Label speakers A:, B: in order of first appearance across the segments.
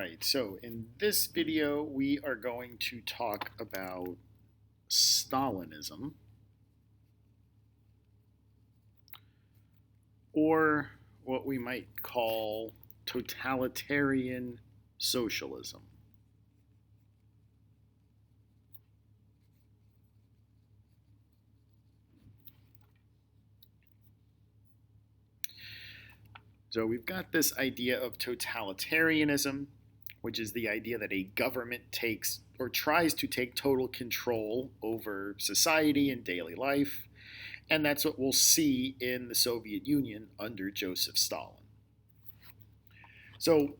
A: Alright, so in this video we are going to talk about Stalinism, or what we might call totalitarian socialism. So we've got this idea of totalitarianism, which is the idea that a government takes or tries to take total control over society and daily life. And that's what we'll see in the Soviet Union under Joseph Stalin. So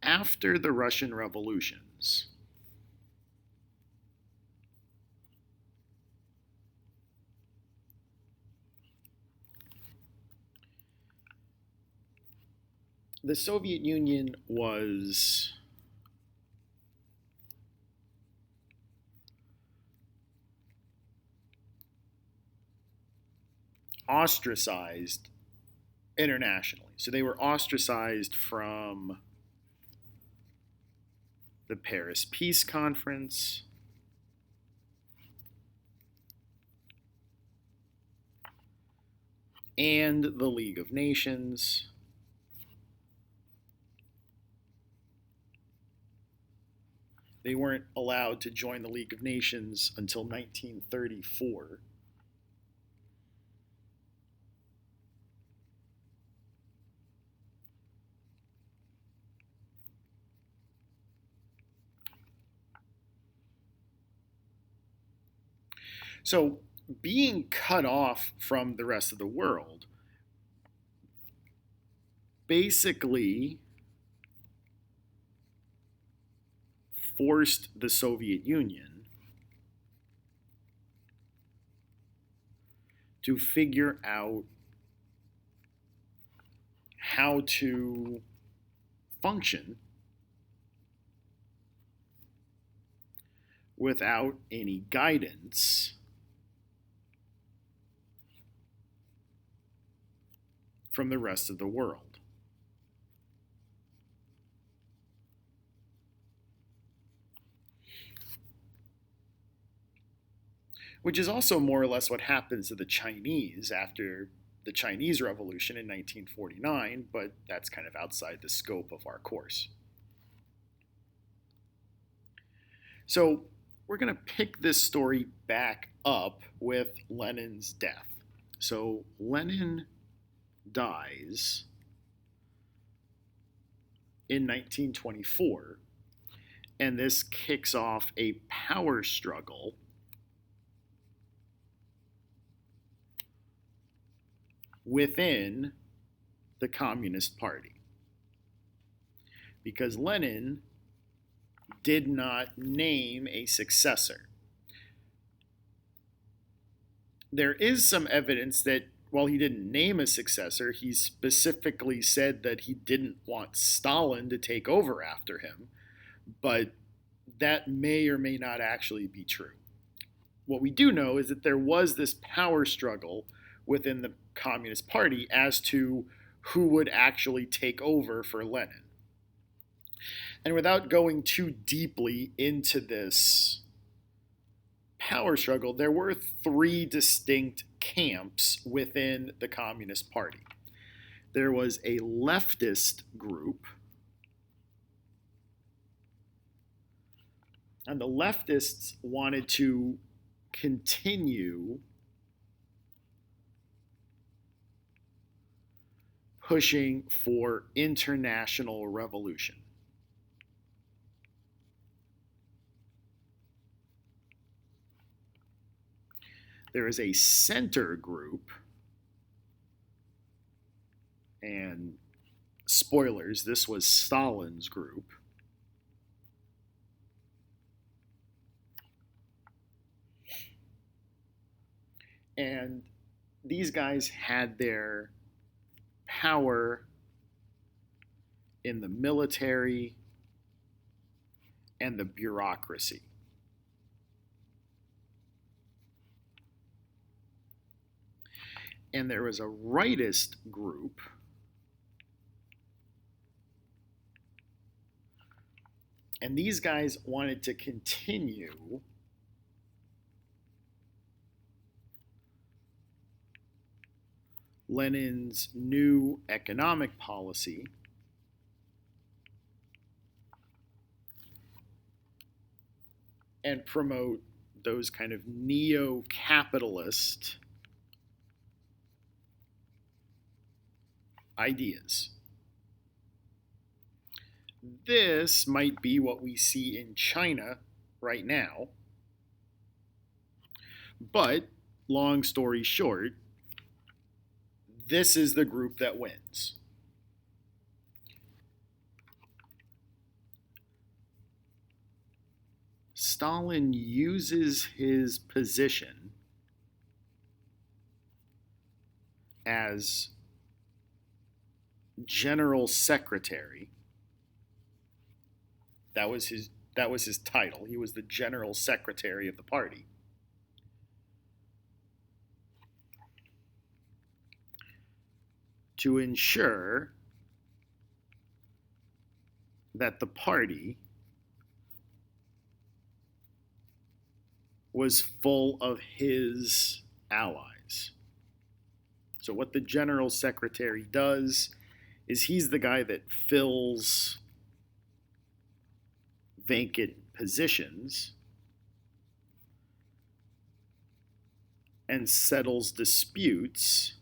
A: after the Russian revolutions, the Soviet Union was ostracized internationally. So they were ostracized from the Paris Peace Conference, and the League of Nations. They weren't allowed to join the League of Nations until 1934. So being cut off from the rest of the world basically forced the Soviet Union to figure out how to function without any guidance from the rest of the world. Which is also more or less what happens to the Chinese after the Chinese Revolution in 1949, but that's kind of outside the scope of our course. So we're going to pick this story back up with Lenin's death. So Lenin dies in 1924, and this kicks off a power struggle within the Communist Party, because Lenin did not name a successor. There is some evidence that while he didn't name a successor, he specifically said that he didn't want Stalin to take over after him, but that may or may not actually be true. What we do know is that there was this power struggle within the Communist Party as to who would actually take over for Lenin. And without going too deeply into this power struggle, there were three distinct camps within the Communist Party. There was a leftist group, and the leftists wanted to continue pushing for international revolution. There is a center group, and spoilers, this was Stalin's group. And these guys had their power in the military and the bureaucracy. And there was a rightist group And these guys wanted to continue Lenin's new economic policy and promote those kind of neo-capitalist ideas. This might be what we see in China right now, but long story short, this is the group that wins. Stalin uses his position as general secretary. That was his title. He was the general secretary of the party. To ensure that the party was full of his allies. So what the general secretary does is he's the guy that fills vacant positions and settles disputes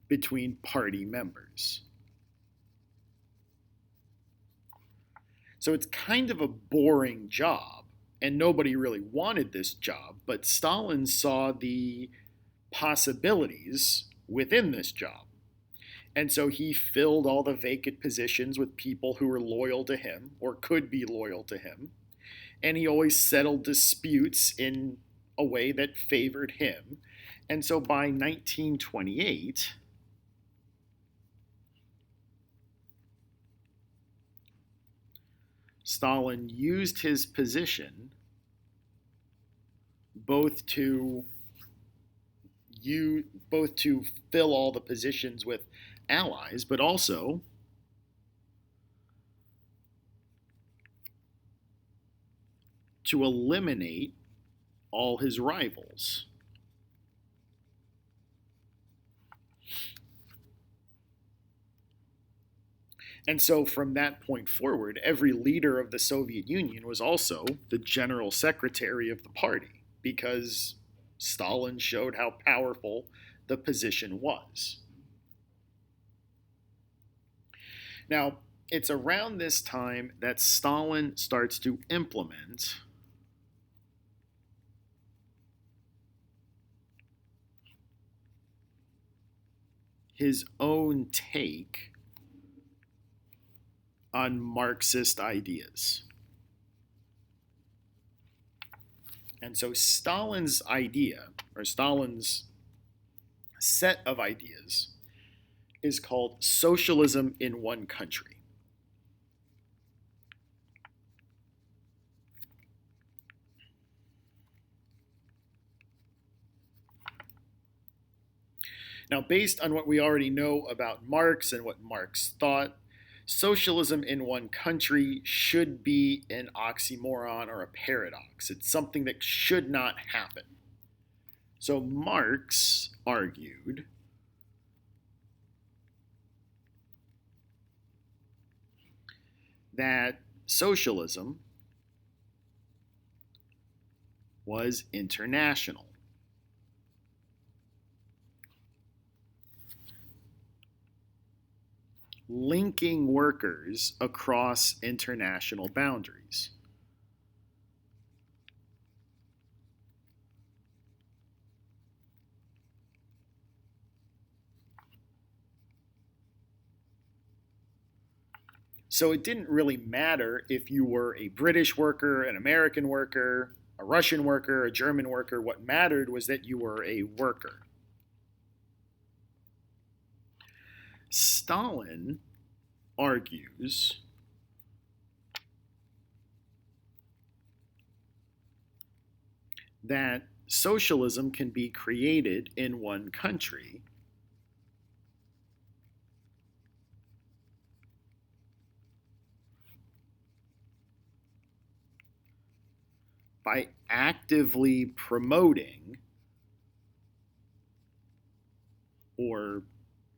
A: between party members. So it's kind of a boring job, and nobody really wanted this job, but Stalin saw the possibilities within this job. And so he filled all the vacant positions with people who were loyal to him or could be loyal to him. And he always settled disputes in a way that favored him. And so by 1928, Stalin used his position both to fill all the positions with allies, but also to eliminate all his rivals. And so from that point forward, every leader of the Soviet Union was also the general secretary of the party, because Stalin showed how powerful the position was. Now, it's around this time that Stalin starts to implement his own take on Marxist ideas. And so Stalin's idea, or Stalin's set of ideas, is called Socialism in One Country. Now, based on what we already know about Marx and what Marx thought, socialism in one country should be an oxymoron or a paradox. It's something that should not happen. So Marx argued that socialism was international. Linking workers across international boundaries. So it didn't really matter if you were a British worker, an American worker, a Russian worker, a German worker. What mattered was that you were a worker. Stalin argues that socialism can be created in one country by actively promoting or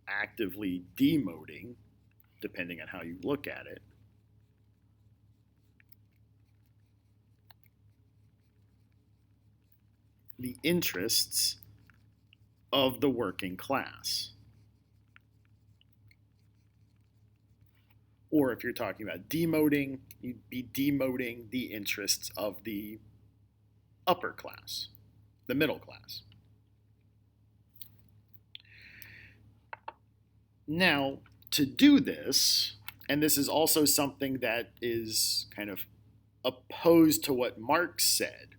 A: actively demoting, depending on how you look at it, the interests of the working class. Or if you're talking about demoting, you'd be demoting the interests of the upper class, the middle class. Now, to do this, and this is also something that is kind of opposed to what Marx said,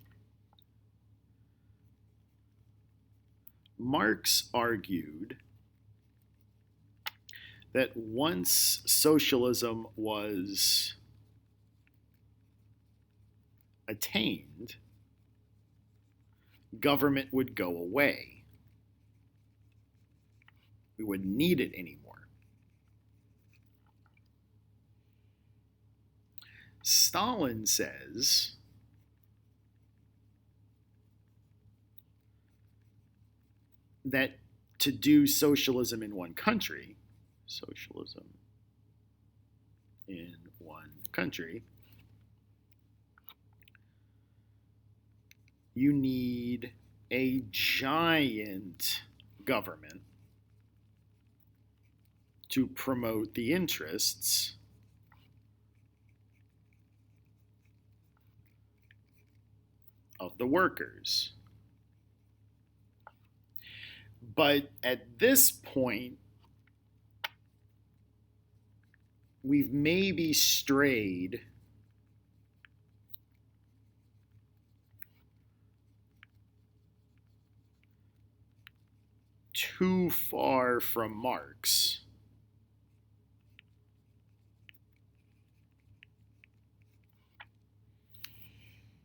A: Marx argued that once socialism was attained, government would go away. We wouldn't need it anymore. Stalin says that to do socialism in one country, you need a giant government to promote the interests of the workers. But at this point, we've maybe strayed too far from Marx.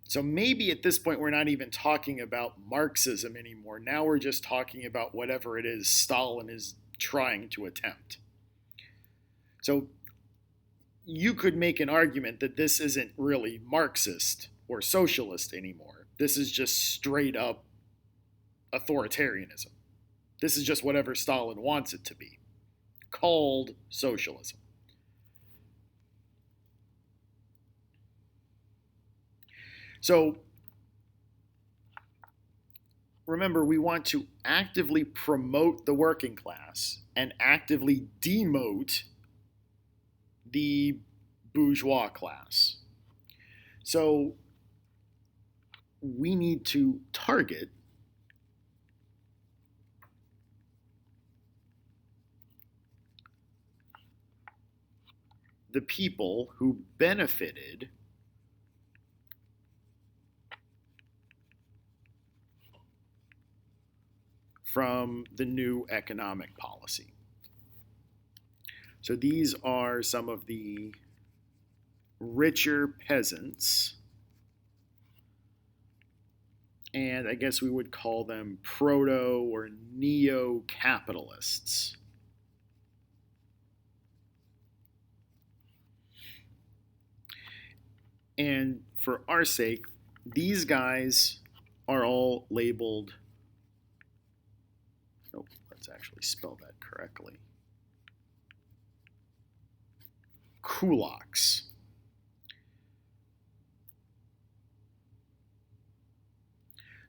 A: So maybe at this point we're not even talking about Marxism anymore. Now we're just talking about whatever it is Stalin is trying to attempt. So you could make an argument that this isn't really Marxist or socialist anymore. This is just straight up authoritarianism. This is just whatever Stalin wants it to be, called socialism. So remember, we want to actively promote the working class and actively demote the bourgeois class. So we need to target the people who benefited from the new economic policy. So these are some of the richer peasants, and I guess we would call them proto or neo-capitalists. And for our sake, these guys are all labeled, let's actually spell that correctly, kulaks.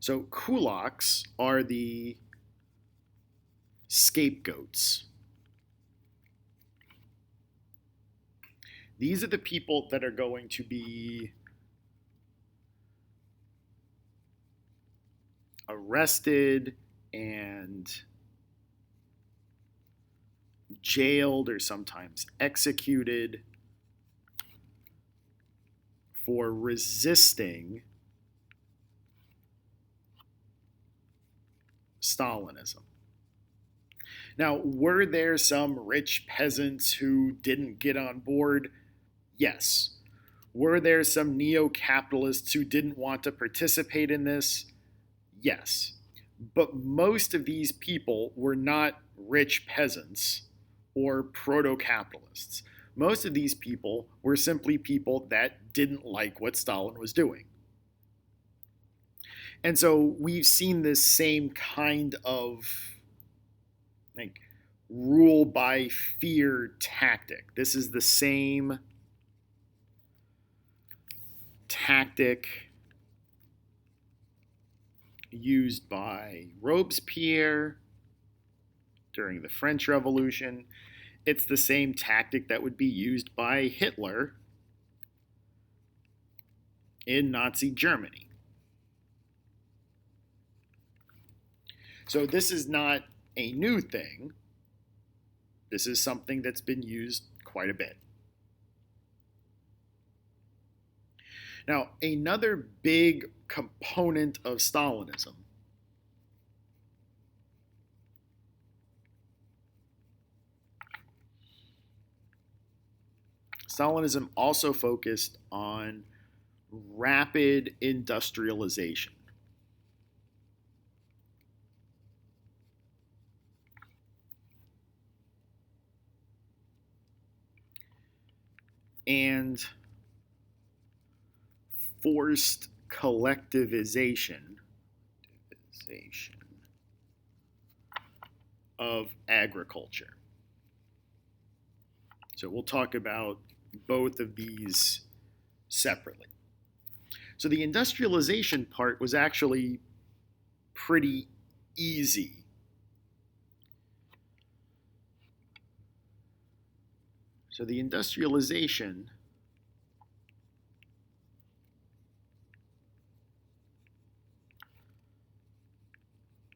A: So kulaks are the scapegoats. These are the people that are going to be arrested and jailed or sometimes executed for resisting Stalinism. Now, were there some rich peasants who didn't get on board? Yes. Were there some neo-capitalists who didn't want to participate in this? Yes. But most of these people were not rich peasants or proto-capitalists. Most of these people were simply people that didn't like what Stalin was doing. And so we've seen this same kind of like rule by fear tactic. This is the same tactic used by Robespierre during the French Revolution. It's the same tactic that would be used by Hitler in Nazi Germany. So this is not a new thing. This is something that's been used quite a bit. Now, another big component of Stalinism also focused on rapid industrialization. And forced collectivization of agriculture. So we'll talk about both of these separately. So the industrialization part was actually pretty easy. So the industrialization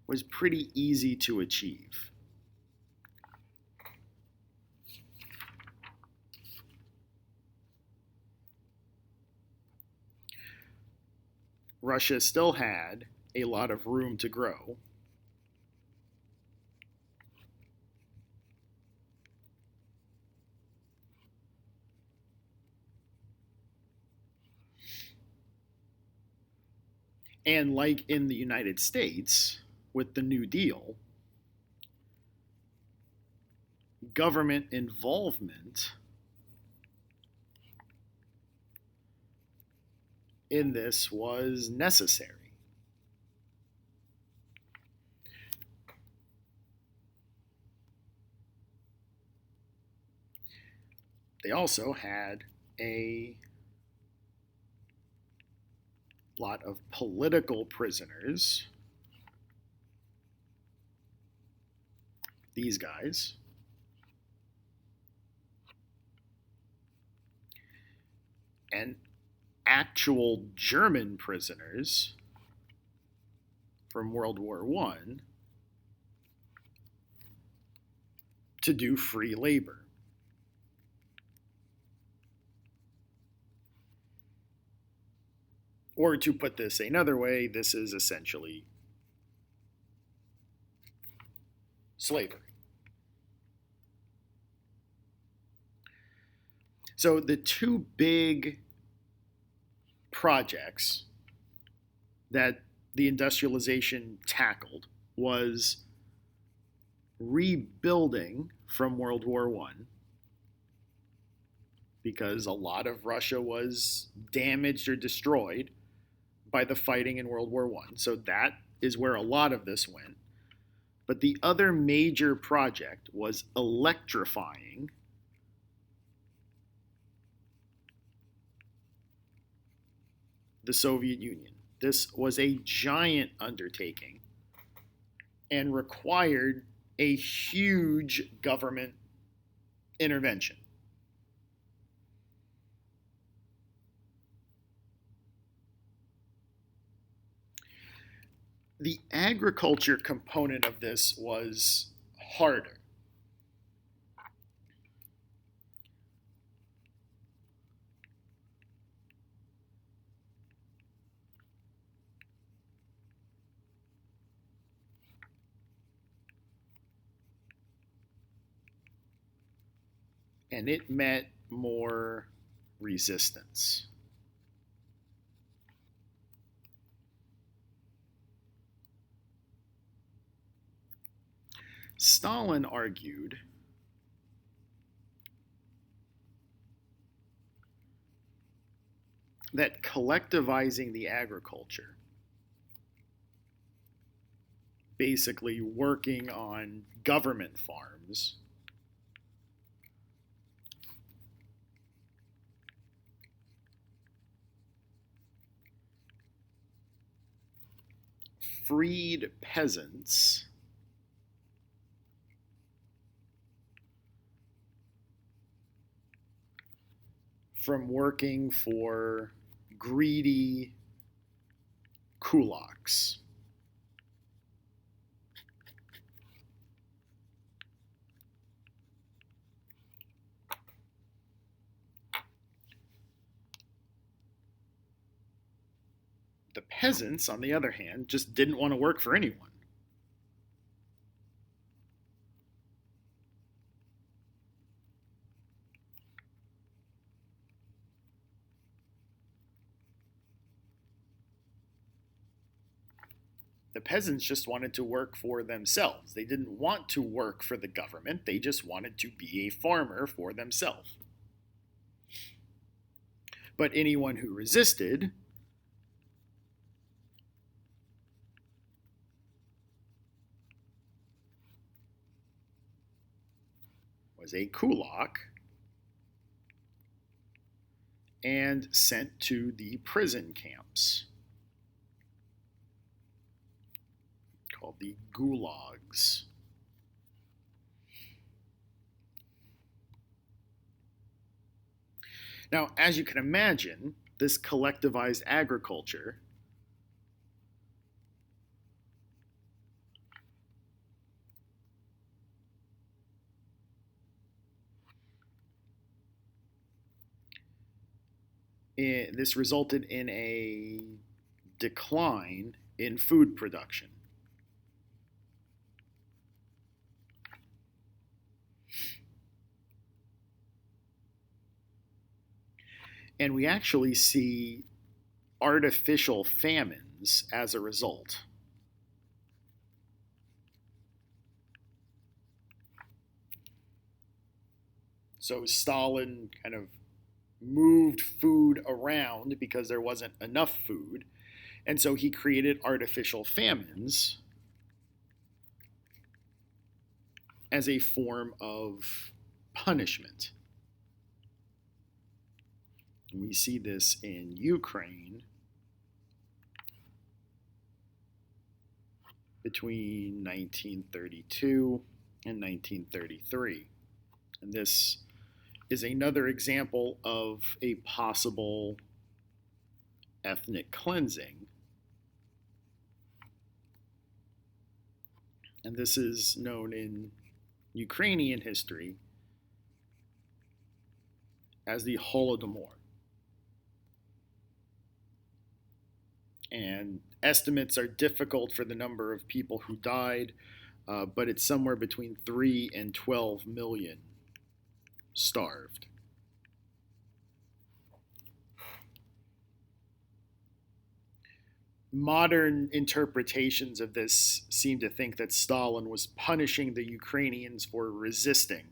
A: was pretty easy to achieve. Russia still had a lot of room to grow. And like in the United States, with the New Deal, government involvement in this was necessary. They also had a lot of political prisoners. These guys. And actual German prisoners from World War I to do free labor. Or to put this another way, this is essentially slavery. So the two big projects that the industrialization tackled was rebuilding from World War I, because a lot of Russia was damaged or destroyed by the fighting in World War I. So that is where a lot of this went. But the other major project was electrifying the Soviet Union. This was a giant undertaking and required a huge government intervention. The agriculture component of this was harder. And it met more resistance. Stalin argued that collectivizing the agriculture basically working on government farms. Freed peasants from working for greedy kulaks. The peasants, on the other hand, just didn't want to work for anyone. The peasants just wanted to work for themselves. They didn't want to work for the government. They just wanted to be a farmer for themselves. But anyone who resisted was a kulak and sent to the prison camps called the Gulags. Now, as you can imagine, this collectivized agriculture this resulted in a decline in food production. And we actually see artificial famines as a result. So Stalin kind of moved food around because there wasn't enough food. And so he created artificial famines as a form of punishment. We see this in Ukraine between 1932 and 1933. And this is another example of a possible ethnic cleansing. And this is known in Ukrainian history as the Holodomor. And estimates are difficult for the number of people who died, but it's somewhere between 3 and 12 million starved. Modern interpretations of this seem to think that Stalin was punishing the Ukrainians for resisting,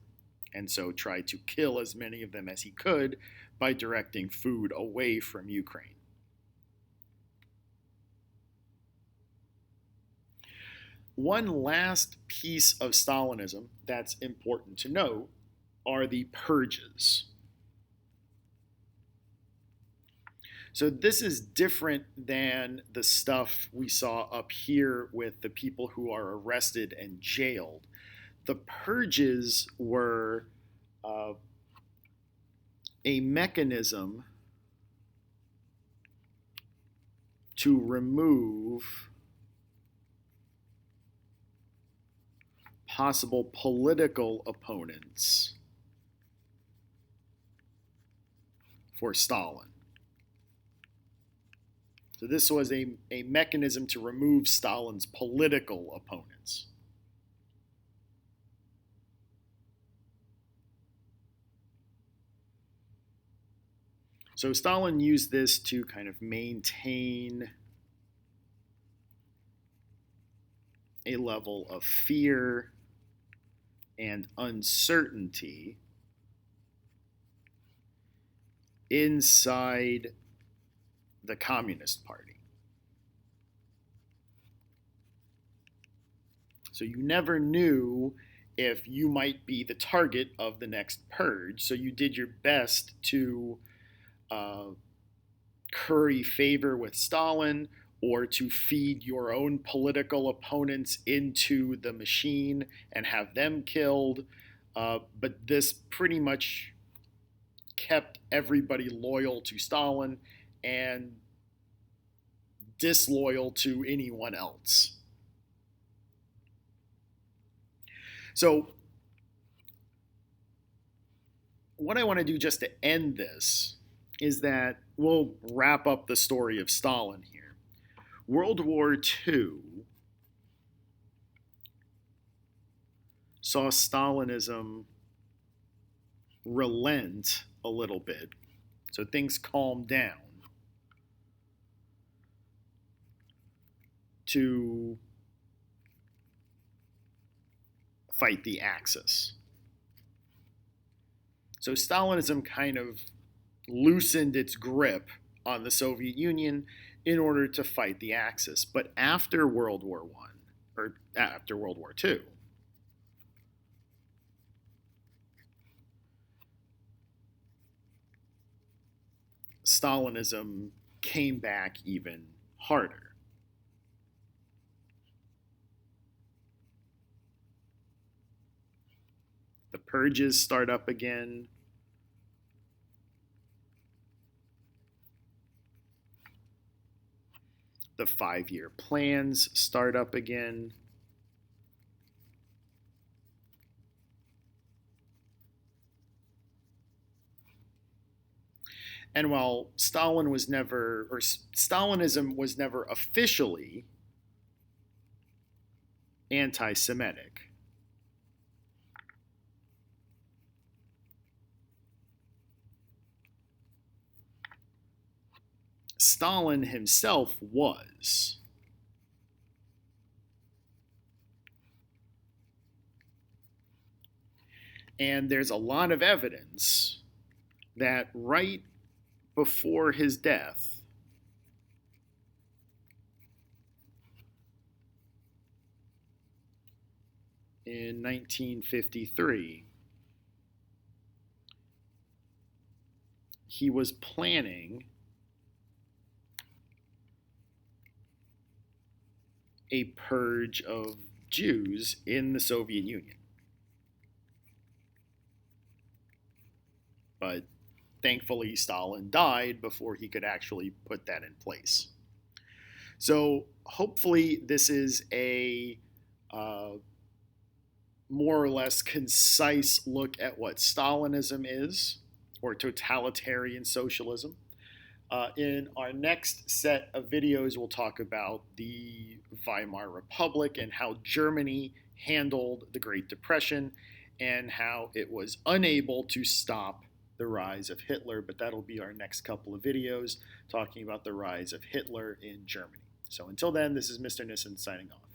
A: and so tried to kill as many of them as he could by directing food away from Ukraine. One last piece of Stalinism that's important to note are the Purges. So this is different than the stuff we saw up here with the people who are arrested and jailed. The Purges were a mechanism to remove possible political opponents for Stalin. So this was a mechanism to remove Stalin's political opponents. So Stalin used this to kind of maintain a level of fear and uncertainty inside the Communist Party. So you never knew if you might be the target of the next purge. So you did your best to uh, curry favor with Stalin or to feed your own political opponents into the machine and have them killed. But this pretty much kept everybody loyal to Stalin and disloyal to anyone else. So, what I want to do just to end this is that we'll wrap up the story of Stalin here. World War II saw Stalinism relent a little bit, so things calmed down to fight the Axis. So Stalinism kind of loosened its grip on the Soviet Union in order to fight the Axis. But after World War I, or after World War II, Stalinism came back even harder. The purges start up again. The 5-year plans start up again. And while Stalinism was never officially anti-Semitic, Stalin himself was. And there's a lot of evidence that right before his death, in 1953, he was planning a purge of Jews in the Soviet Union. But thankfully, Stalin died before he could actually put that in place. So hopefully this is a more or less concise look at what Stalinism is, or totalitarian socialism. In our next set of videos, we'll talk about the Weimar Republic and how Germany handled the Great Depression and how it was unable to stop the rise of Hitler. But that'll be our next couple of videos talking about the rise of Hitler in Germany. So until then, this is Mr. Nissen signing off.